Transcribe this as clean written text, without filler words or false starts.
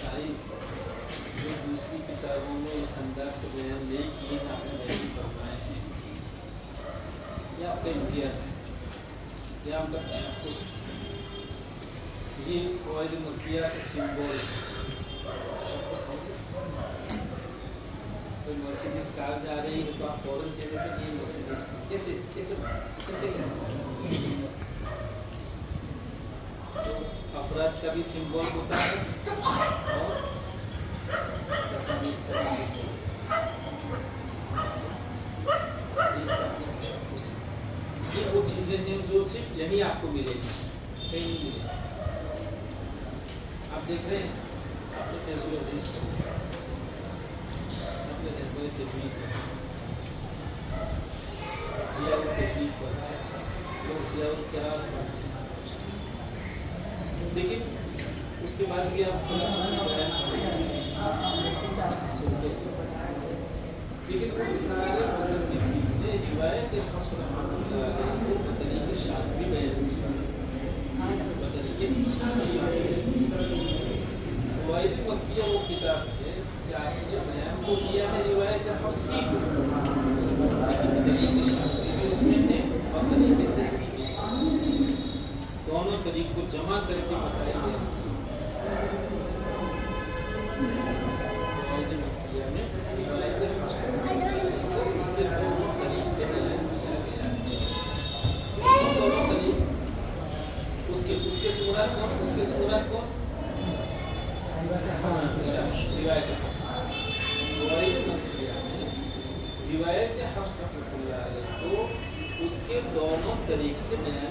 मसाइल जो दूसरी किताबों में इस अंदाज से बयान नहीं किए हैं, आपने बयान फरमाए हैं। ये आपका इम्तियाज है, ये आपका तशख्खुस है। ये क़वाइद मक्किया का सिंबल तशख्खुस है। तो मर्सिडीज कार जा रही है तो आप फौरन कह देते हैं ये मर्सिडीज कैसे कैसे कैसे तो अफराद का भी सिंबल होता है और ये वो चीज़ें हैं जो सिर्फ यहीं आपको मिलेगी, कहीं नहीं मिलेगी। आप देख रहे हैं आपने फैज़ुल अज़ीज़ को, आपने रहबर तजवीद को, ज़ियाउल तजवीद को, लोग ज़ियाउल क़िराअत को, लेकिन उसके बाद भी आप लेकिन उन सारे मुसन्निफ़ीन ने रिवायत हफ्स रहमतुल्लाह अलैह को बतरीक़े शाज़िबी बयान किया। बतरीक़े शाज़िबी क़वाइद मक्किया वो किताब है कि आपने बयान को किया है रिवायत हफ्स ही को, लेकिन तरीक़े शाज़िबी भी उसमें है और तरीक़े तस्दीक़ भी, दोनों तरीक़ को जमा करके मसाइल बयान किए। क़वाइद मक्किया में रिवायत हफ्स उसके दोनों तरीक़ से बयान किया गया है। दोनों तरीक़ उसके से मुराद कौन, उसके से मुराद कौन? रिवायत हफ्स। रिवायत हफ्स रहमतुल्लाह अलैह को उसके दोनों तरीक़ से बयान